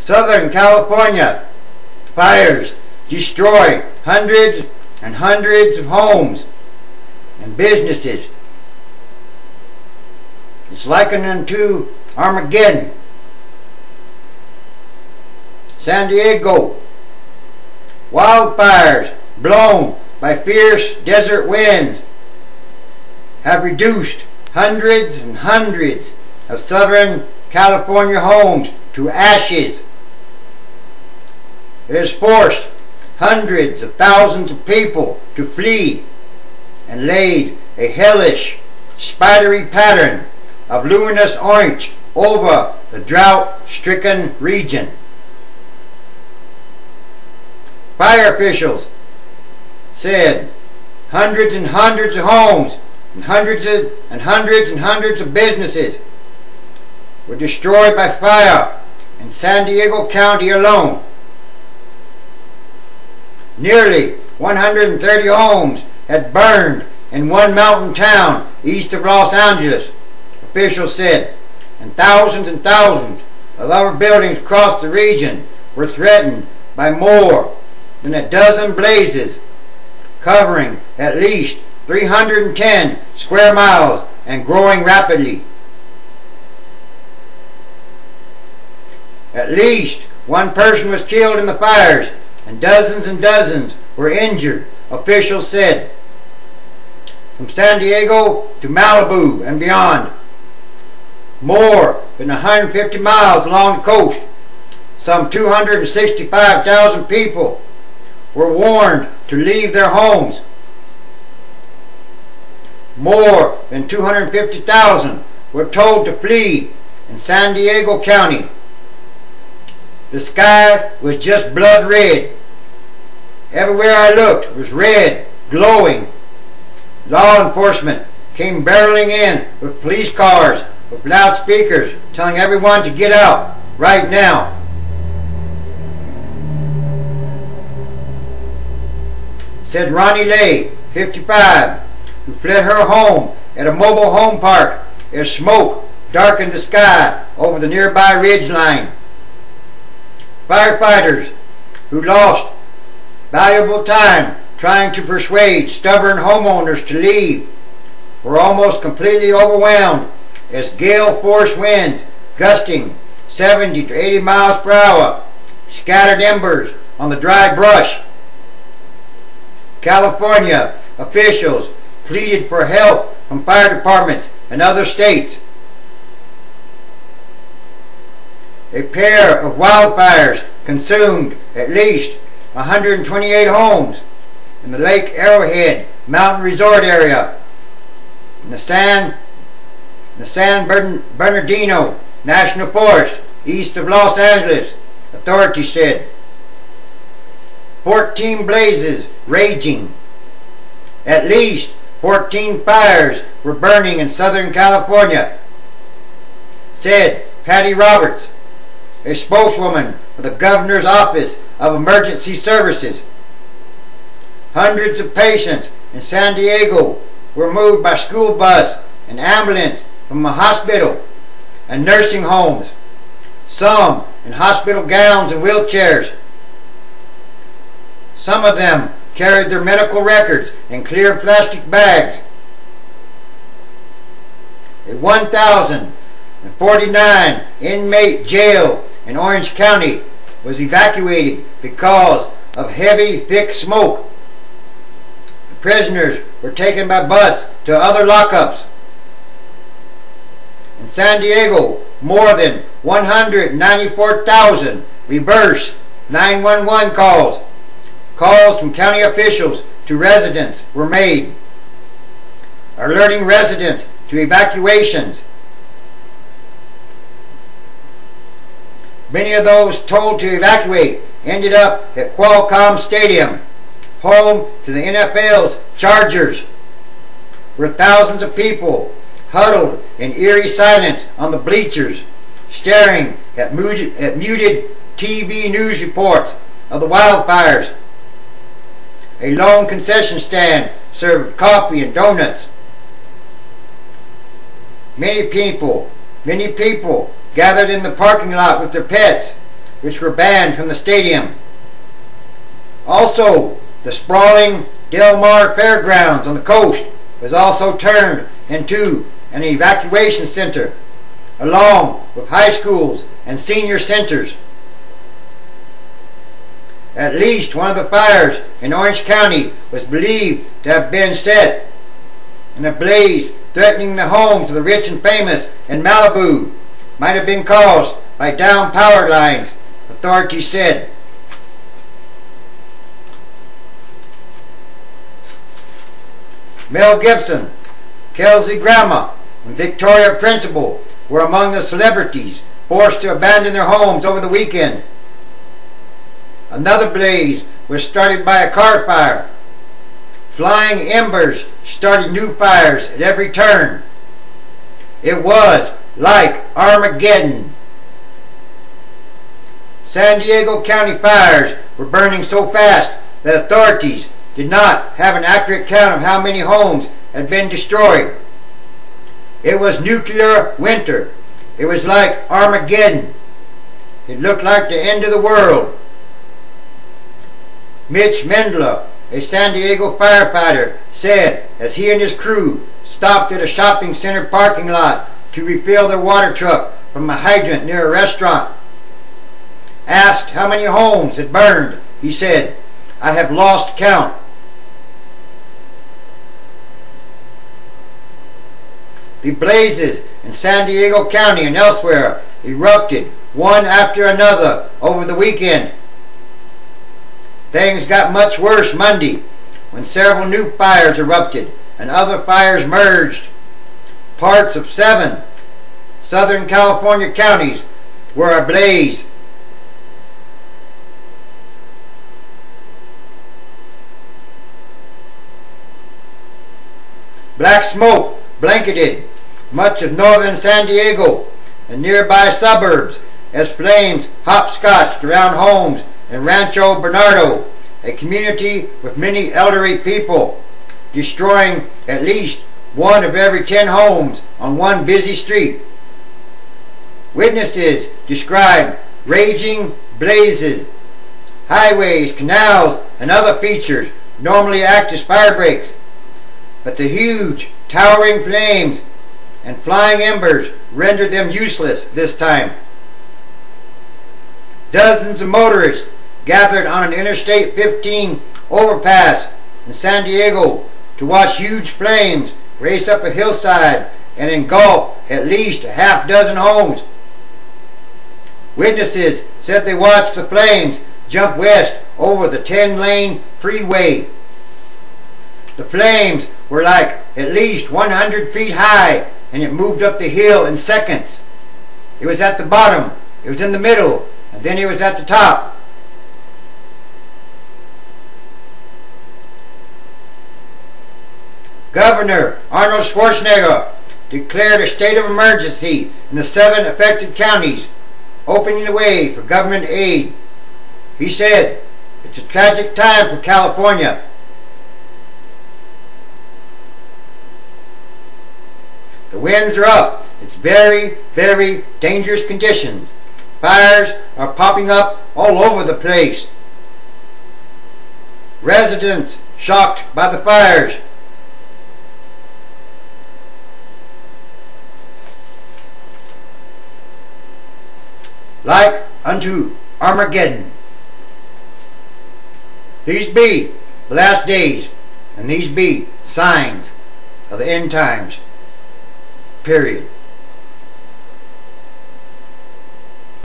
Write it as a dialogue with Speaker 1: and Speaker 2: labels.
Speaker 1: Southern California fires destroy hundreds and hundreds of homes and businesses. It's likened unto Armageddon. San Diego, wildfires blown by fierce desert winds have reduced hundreds and hundreds of Southern California homes to ashes. It has forced hundreds of thousands of people to flee and laid a hellish, spidery pattern of luminous orange over the drought-stricken region. Fire officials said hundreds and hundreds of homes and hundreds of businesses were destroyed by fire in San Diego County alone. Nearly 130 homes had burned in one mountain town east of Los Angeles, officials said, and thousands of other buildings across the region were threatened by more than a dozen blazes, covering at least 310 square miles and growing rapidly. At least one person was killed in the fires and dozens were injured, officials said. From San Diego to Malibu and beyond, more than 150 miles along the coast, some 265,000 people were warned to leave their homes. More than 250,000 were told to flee in San Diego County. The sky was just blood red. Everywhere I looked was red, glowing. Law enforcement came barreling in with police cars with loudspeakers telling everyone to get out right now. Said Ronnie Lay, 55, who fled her home at a mobile home park as smoke darkened the sky over the nearby ridge line. Firefighters who lost valuable time trying to persuade stubborn homeowners to leave were almost completely overwhelmed as gale force winds gusting 70 to 80 miles per hour scattered embers on the dry brush. California officials pleaded for help from fire departments in other states. A pair of wildfires consumed at least 128 homes in the Lake Arrowhead Mountain Resort area in the San Bernardino National Forest east of Los Angeles, authorities said. 14 blazes raging. At least 14 fires were burning in Southern California, said Patty Roberts, a spokeswoman for the Governor's Office of Emergency Services. Hundreds of patients in San Diego were moved by school bus and ambulance from a hospital and nursing homes, some in hospital gowns and wheelchairs. Some of them carried their medical records in clear plastic bags. A 1,049 inmate jail in Orange County was evacuated because of heavy, thick smoke. The prisoners were taken by bus to other lockups. In San Diego, more than 194,000 reverse 911 calls. Calls from county officials to residents were made, alerting residents to evacuations. Many of those told to evacuate ended up at Qualcomm Stadium, home to the NFL's Chargers, where thousands of people huddled in eerie silence on the bleachers, staring at muted TV news reports of the wildfires. A lone concession stand served coffee and donuts. Many people gathered in the parking lot with their pets, which were banned from the stadium. Also, the sprawling Del Mar Fairgrounds on the coast was also turned into an evacuation center, along with high schools and senior centers. At least one of the fires in Orange County was believed to have been set in a blaze threatening the homes of the rich and famous in Malibu might have been caused by downed power lines, authorities said. Mel Gibson, Kelsey Grammer, and Victoria Principal were among the celebrities forced to abandon their homes over the weekend. Another blaze was started by a car fire. Flying embers started new fires at every turn. It was like Armageddon. San Diego County fires were burning so fast that authorities did not have an accurate count of how many homes had been destroyed. It was nuclear winter. It was like Armageddon. It looked like the end of the world. Mitch Mendler, a San Diego firefighter, said as he and his crew stopped at a shopping center parking lot to refill their water truck from a hydrant near a restaurant. Asked how many homes had burned, he said, "I have lost count." The blazes in San Diego County and elsewhere erupted one after another over the weekend. Things got much worse Monday when several new fires erupted and other fires merged. Parts of 7 Southern California counties were ablaze. Black smoke blanketed much of northern San Diego and nearby suburbs as flames hopscotched around homes in Rancho Bernardo, a community with many elderly people, destroying at least 1 of every 10 homes on one busy street. Witnesses described raging blazes. Highways, canals, and other features normally act as fire breaks, but the huge, towering flames and flying embers rendered them useless this time. Dozens of motorists gathered on an Interstate 15 overpass in San Diego to watch huge flames race up a hillside and engulf at least a half-dozen homes. Witnesses said they watched the flames jump west over the 10-lane freeway. The flames were like at least 100 feet high, and it moved up the hill in seconds. It was at the bottom, it was in the middle, and then it was at the top. Governor Arnold Schwarzenegger declared a state of emergency in the 7 affected counties, opening the way for government aid. He said, "It's a tragic time for California." The winds are up. It's very, very dangerous conditions. Fires are popping up all over the place. Residents shocked by the fires. Like unto Armageddon. These be the last days, and these be signs of the end times. Period.